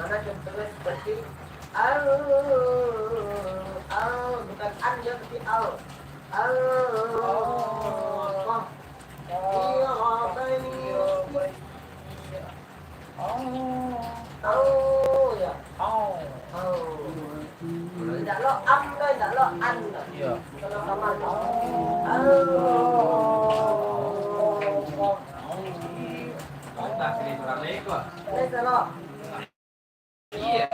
mana contohnya seperti al al bukan an ya tapi al al oh ya oh tidak lo am đây tidak lo an Iya. kalau sama Tak kena orang lain kok. đây là lo Iya.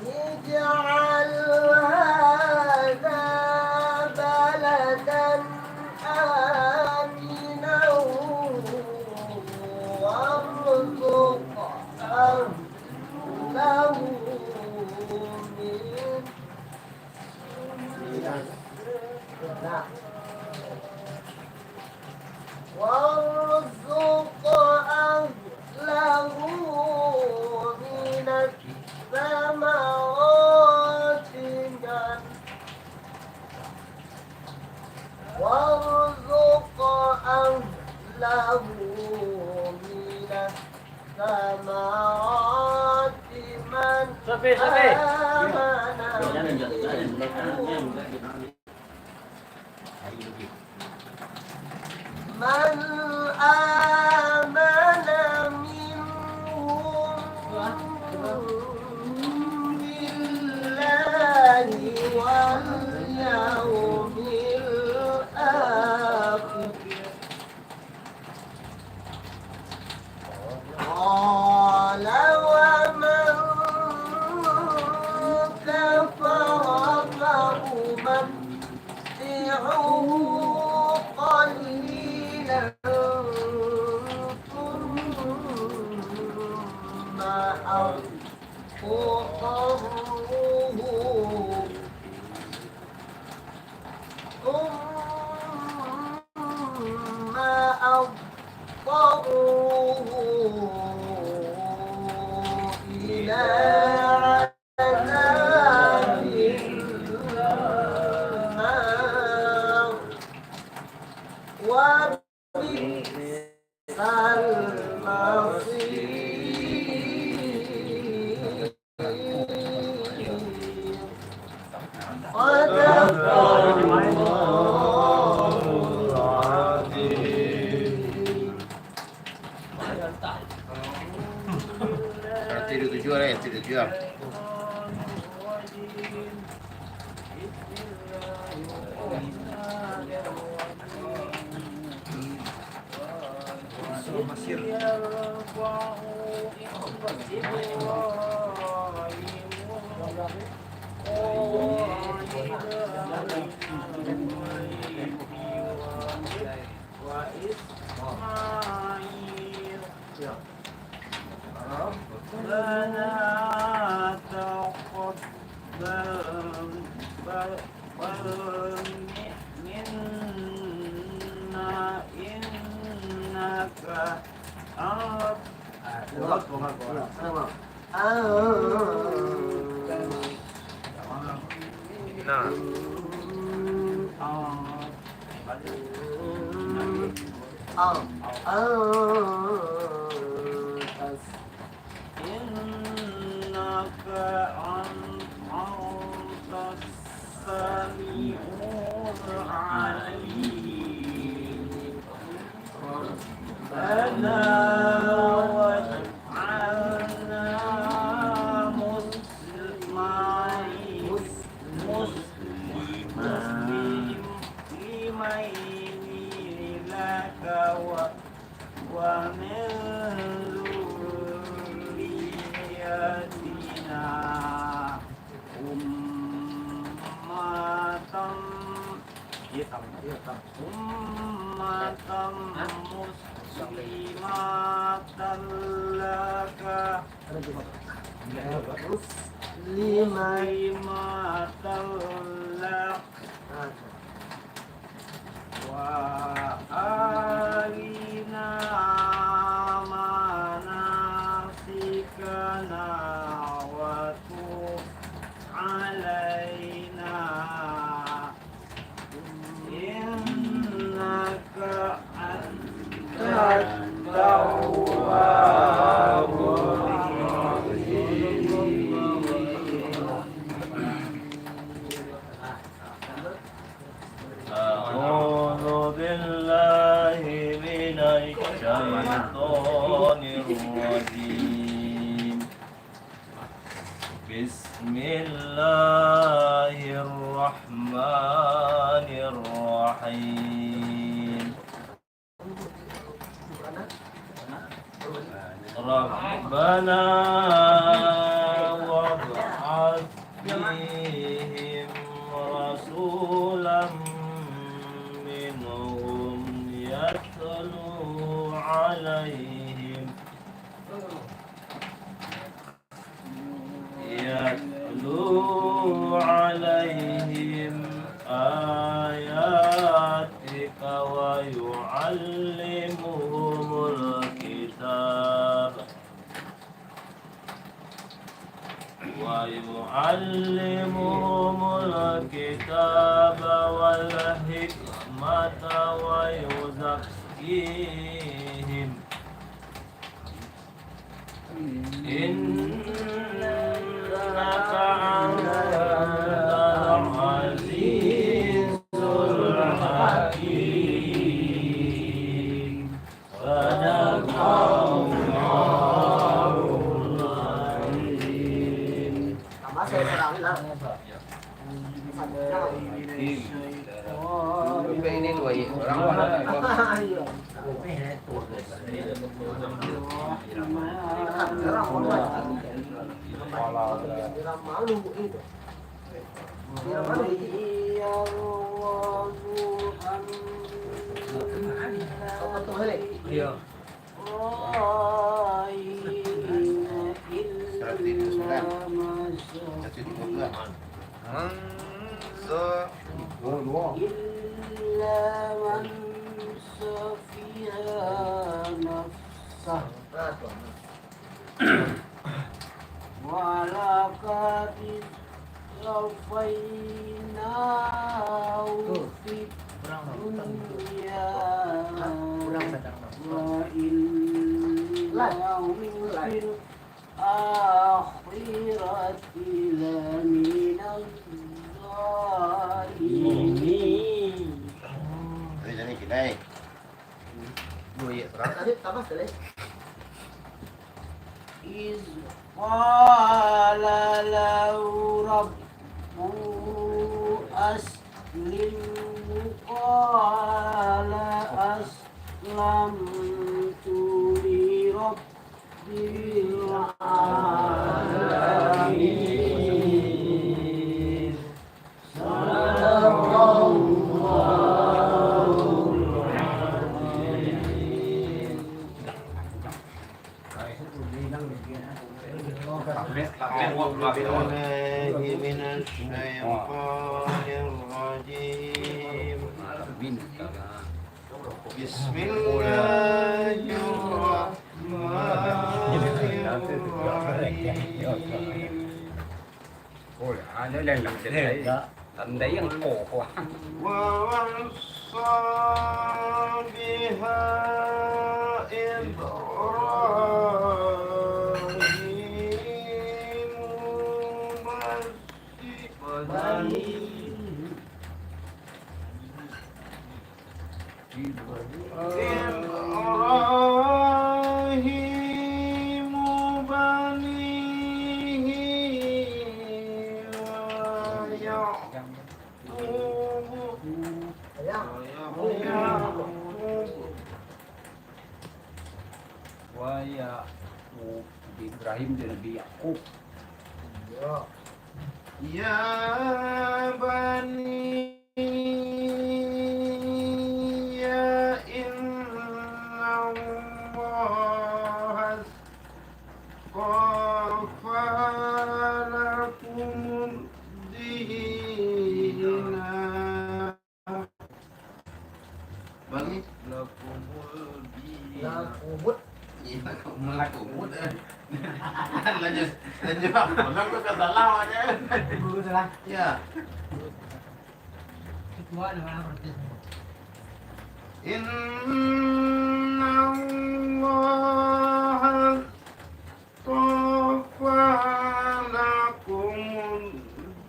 اجعل هذا بلدا آمنا وارزق أهله وارزق أهله من الثمرات وارزق أهله من الثمرات من آمن منهم بالله واليوم الآخر قال ومن كفر فأمتعه قليلا ثم أضطره إلى عذاب النار وبئس Tidur tujuh lah, tidur tujuh. ربنا تقبل منا إنك إنك أنت السميع العليم ربنا واجعلنا مسلمين ummatan muslimatan laka muslimatan lak wa arina manasikana wa tub alaina innaka antat tawwabur أعوذ بالله من الشيطان الرجيم بسم الله الرحمن الرحيم ربنا وابعث فيهم رسولا منهم يتلو عليهم آياتك ويعلمهم الكتاب والحكمة ويزكيهم إنك أنت العزيز الحكيم صدق الله العظيم. Sama saya sekarang lah. Ini dua orang Iya. Malu itu. Iya. إلا من سفيها نفسه ولقد اصطفيناه في الدنيا وإنه في الآخرة لمن الظالمين. Jadi kita dua ya orang. Tadi tambah sekali. إذ قال له ربه أسلم قال أسلمت لرب العالمين. صدق من الشيطان الرجيم بسم الله الرحمن الرحيم Ôi, nó lên làm cái đấy, tận đấy ăn cổ quá. ووصى بها إبراهيم بنيه ويعقوب إبراهيم dan Nabi Yakub. يا بني dan juga pondok tuh kata lawannya. Guru salah. Ya. Ketua ada mana berarti? Inna Allah tafa lakum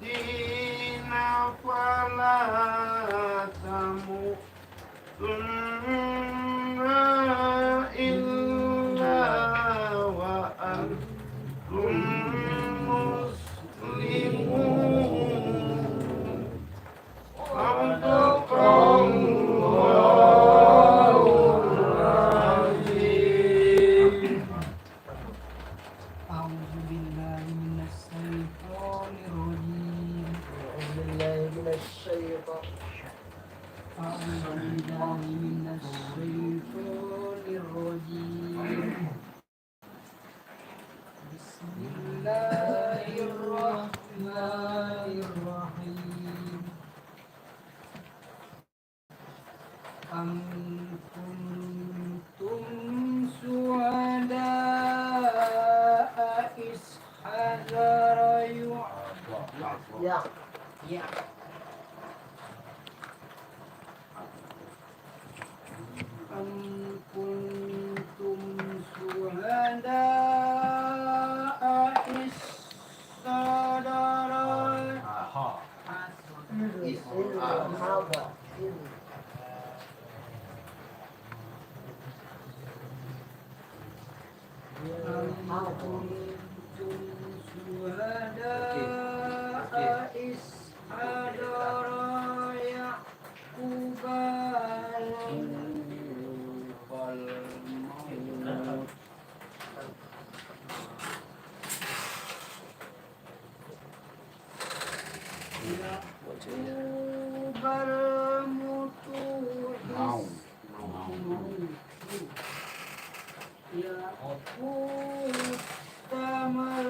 dina fala tamutunna illa wa antum muslimun. أعوذ بالله من الشيطان الرجيم أعوذ بالله من الشيطان. أعوذ بالله من الشيطان الرجيم بسم الله الرحمن الرحيم أم كنتم شهداء إذ حضر Ya. أم كنتم شهداء إذ حضر Haba. أم كنتم شهداء إذ حضر يعقوب الموت يعقوب الموت يعقوب ثمر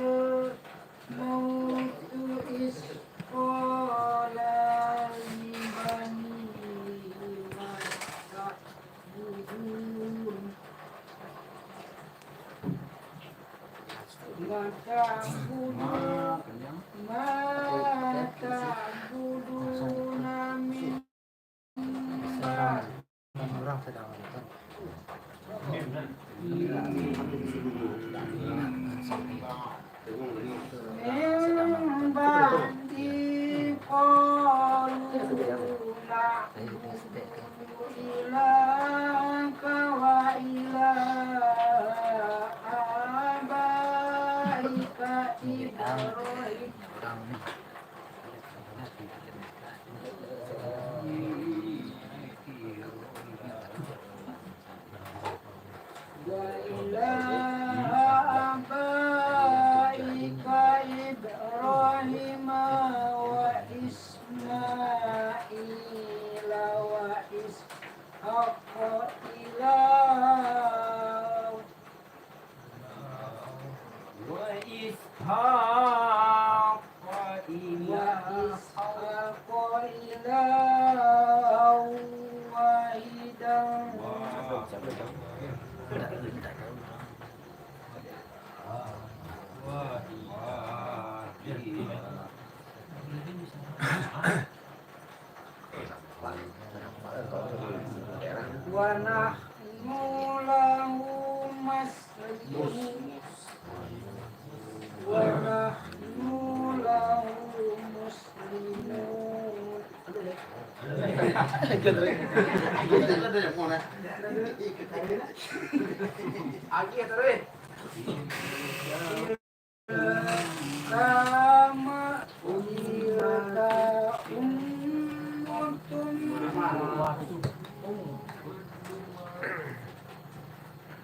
موت إذ قال لبنيه ما تعبدون ما تعبدون من بعد Orang sedang nonton. من بعد قالوا نعبد إلهك وإله آبائك إبراهيم وإله آبائك إبراهيم وإسماعيل وإسحاق إله وإسحاق إله واحدا ونحن له مسلمون ونحن له مسلمون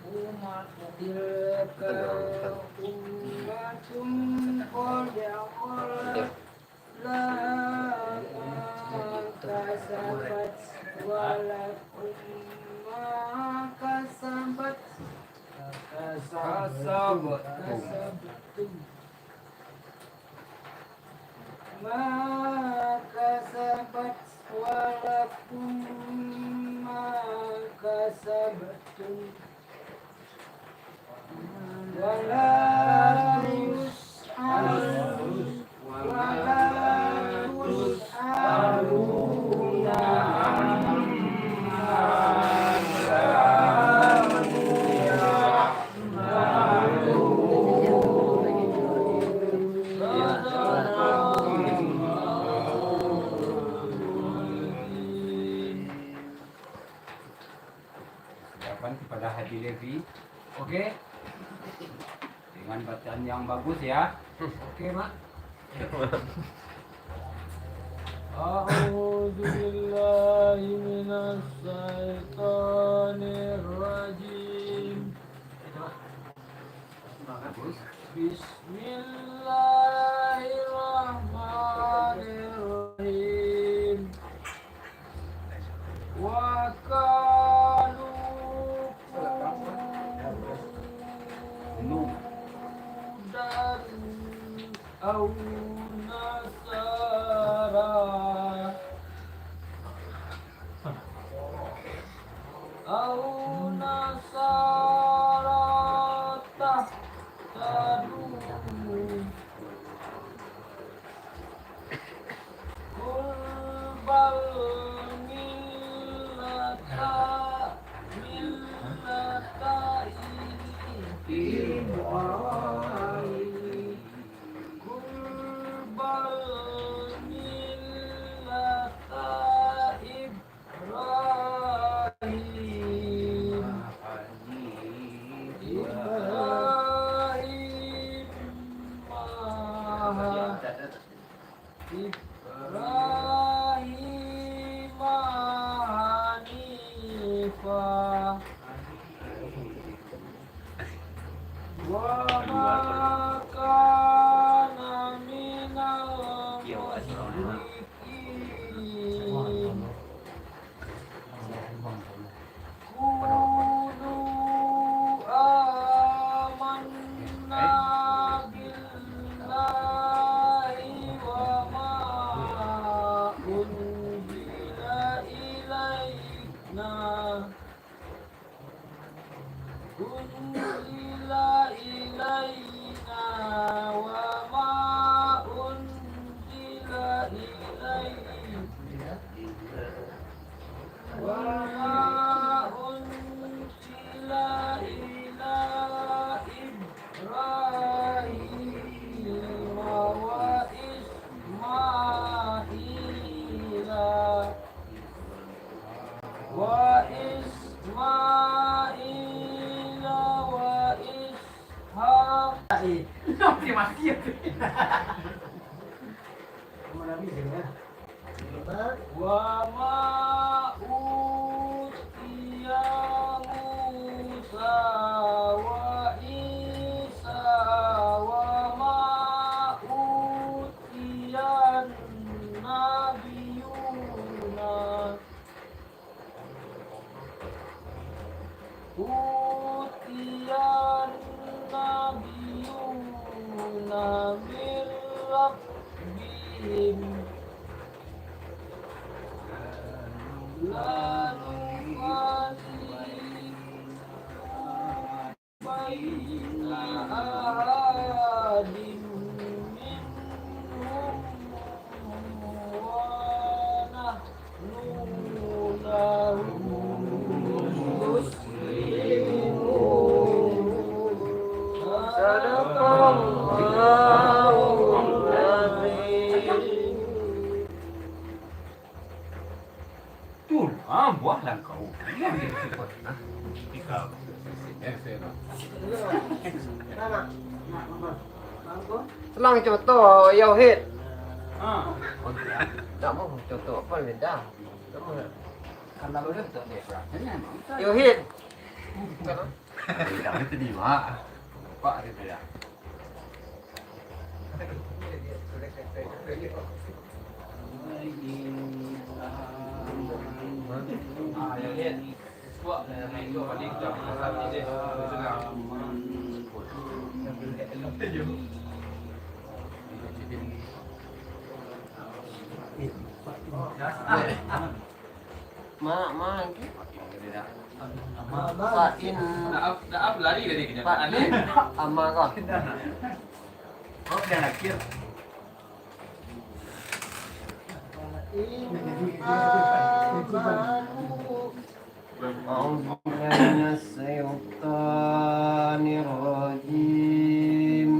كما تلك تلك أمة قد خلت لها ما كسبت ولكم ما كسبت كسبتم ما كسبت ولكم ما كسبتم ولا يسأل kepada Haji Levi. Oke? Dengan bacaan yang bagus ya. Oke, Mak. A'udzu billahi minas syaitonir rajim. Bagus. Bismillahirrahmanirrahim. Wa qalu dan au nasara au nasara tahtadu kul bal millata Ibrahim kul bal millata Ibrahim Ibrahim Hanifah wa ma kana minal musyrikin Qulu amanna billahi wa ma unzila ilaina wa ma unzila ilaina وما أنزل إلى إبراهيم وإسماعيل وإسحاق وما أوتي موسى وعيسى وما أوتي النبيون من ربهم لا نفرق بين أحد منهم ونحن له مسلمون صدق الله العظيم. Tuh, buahlah kau. Selang contoh Yauhid. Tak mau contoh apa beda. Karena udah tuh dia Yauhid. Tidak itu di mana? Pak itu ya. Ya lihat. Buat main dua balik dah satu dia. Fa'in Dah lari dari kenyataan. Fa'in amarah. Oh, dah akhir. أعوذ بالله من الشيطان الرجيم.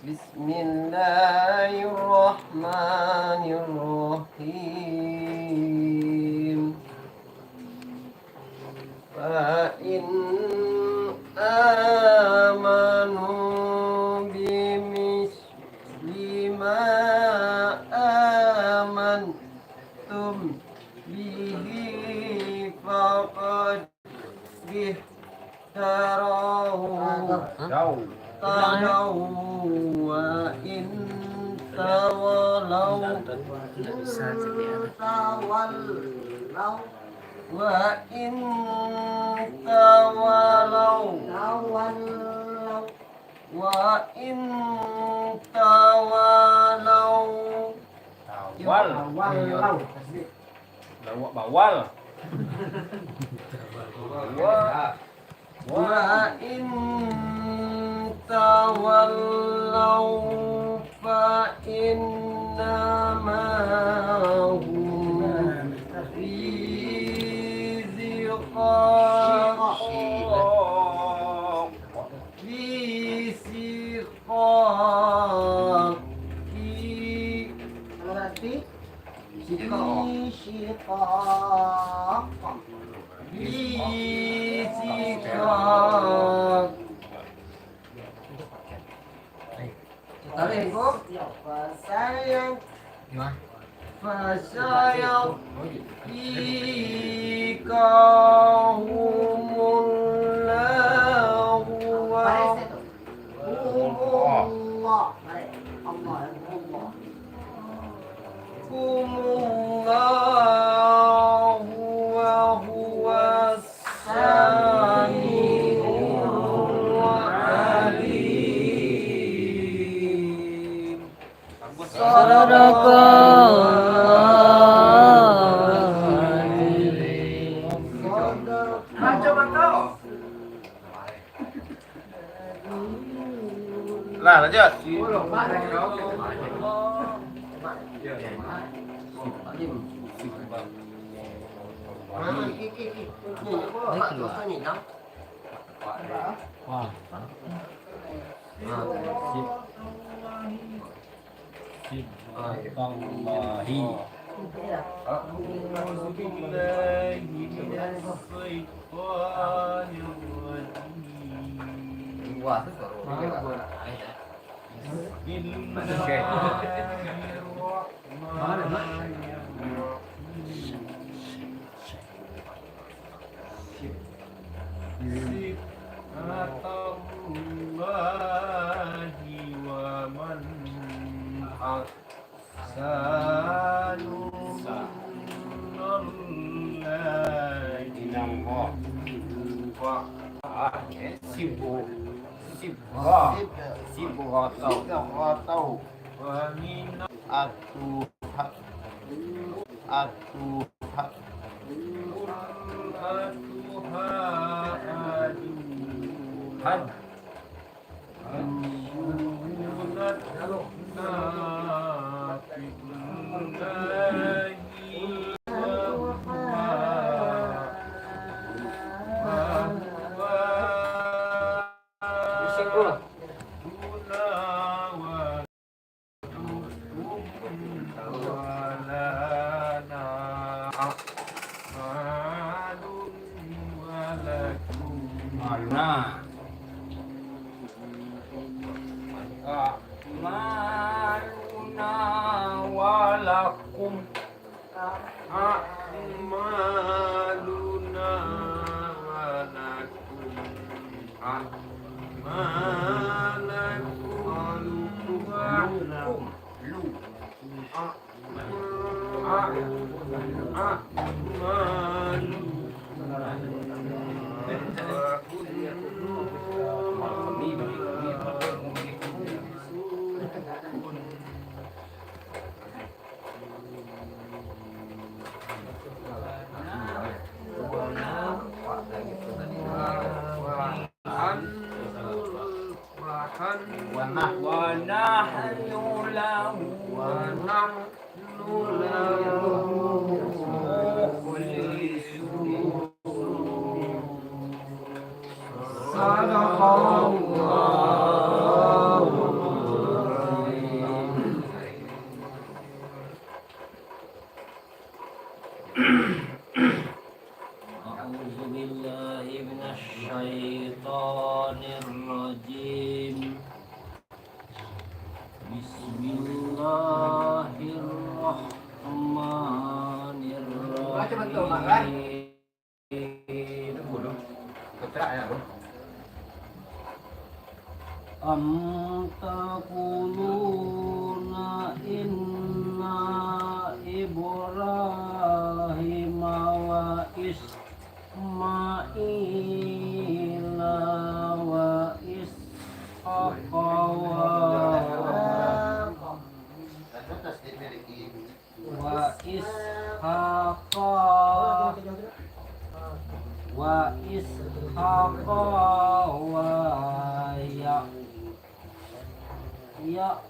بسم الله الرحمن الرحيم. ما آمنتم به فقد اهتروا وإن تولوا وإن تولوا وإن تولوا Bawal. وإن تولوا فإنما هم في شقاق فسيكفيكهم الله وهم الله وهو السميع العليم. Lah lanjut. Bismillah. am taquluna inna Ibrahim wa Ismaila wa Ishaqa wa Ishaqa wa Yaquba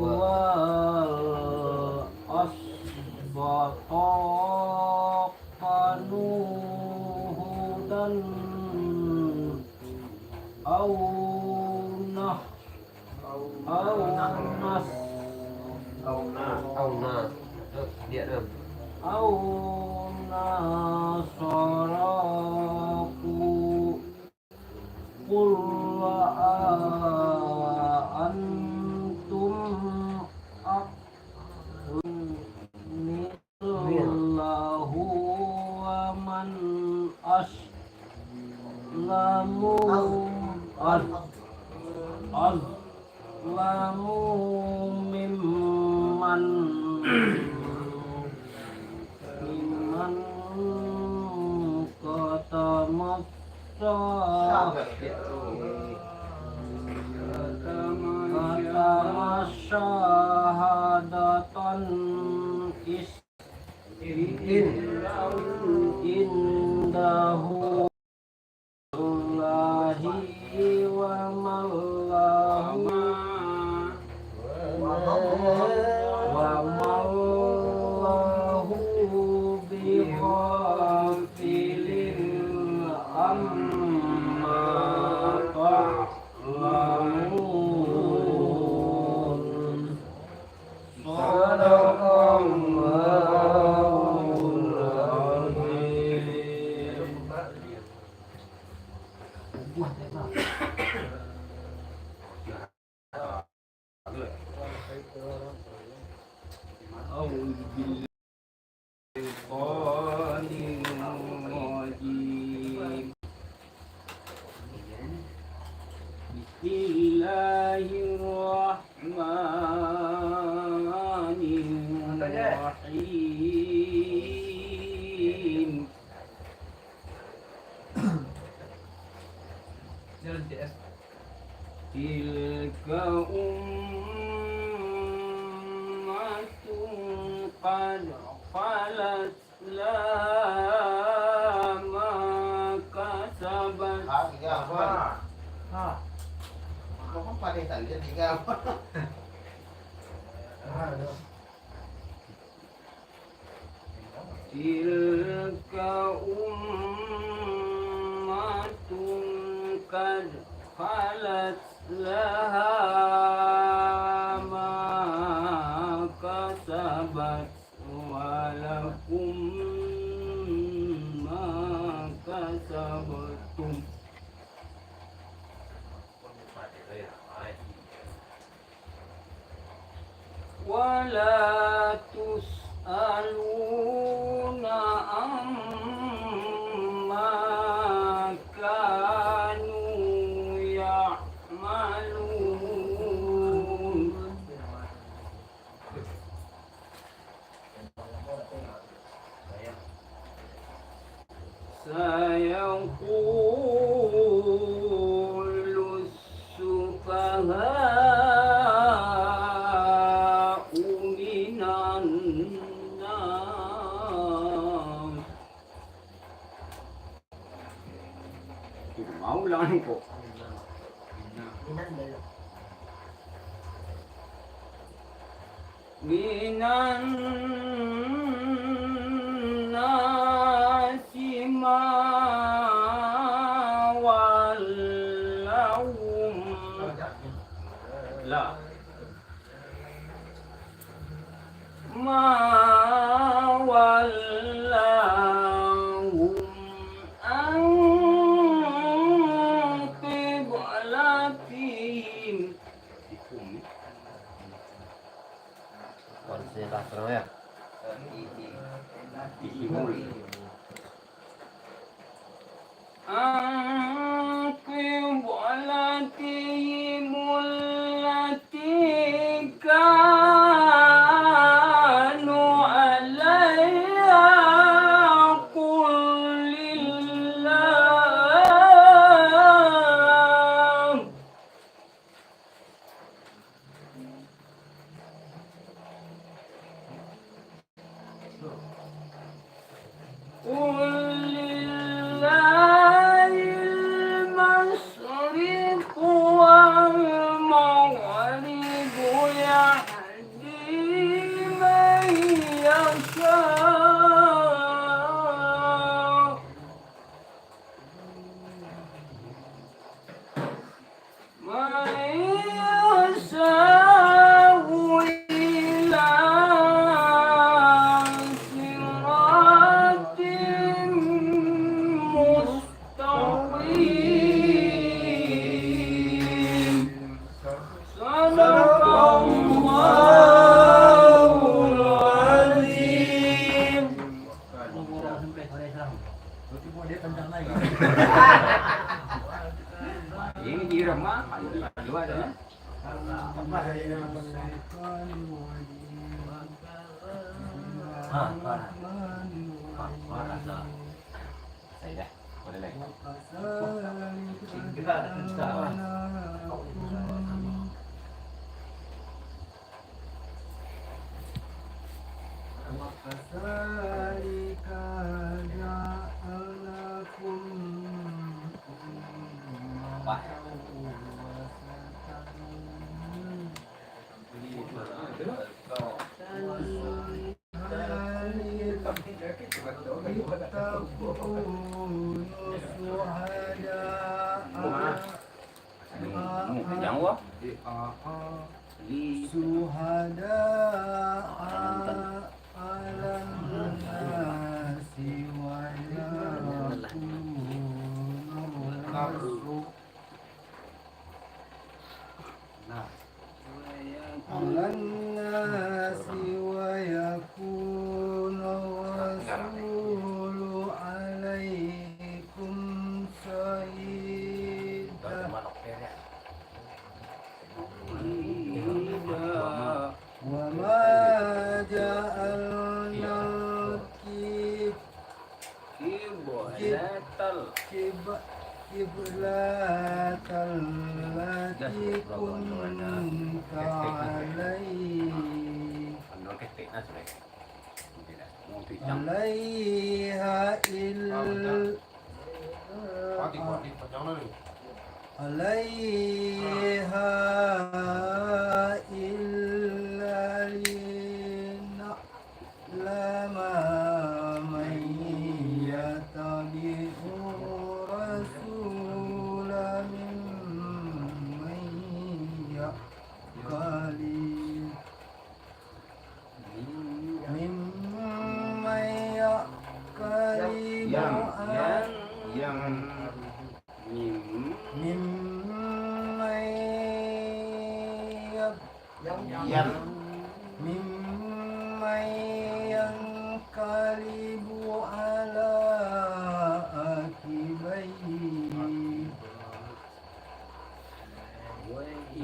wal asbata qanuhudan aunah aunas Auna. Dia dah. Aunasaraku qul antum aqnillahu wa man aslamu azlamu mimman katamassa syahadatan indahu Allahi wa mallahu bighafilin amma ta'lamun. Sadaqallahul azim. Bismillahirrahmanirrahim. Tilka ummatun qad khalat laha ma kasabat. Không phải để tận cho chị cao. Tilka ummatun qad khalat laha ma kasabat wa lakum ma kasabtum. Wala tus'aluna amma kanu ya'malun. Sayaqulu as-sufaha'u minan nas. Mau lang po. Minan nasi ma wallahum la ma wallahum an qiblatihim. Còn xe tạt rồi à? قبلتهم التي كانوا عليها قل لله قل لله المشرق والمغرب يهدي من يشاء إلى صراط مستقيم صدق الله العظيم. Ini direm mah, dua ada. Saya dah, boleh lagi. Wah. Yang wah. Suhada ala nasi wa على الناس ويكون الرسول عليكم شهيدا وما جعلنا القبلة التي كنت عليها إلا لنعلم من يتبع الرسول ممن ممن ينقلب على عقبيه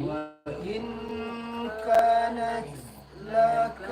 وإن كانت لك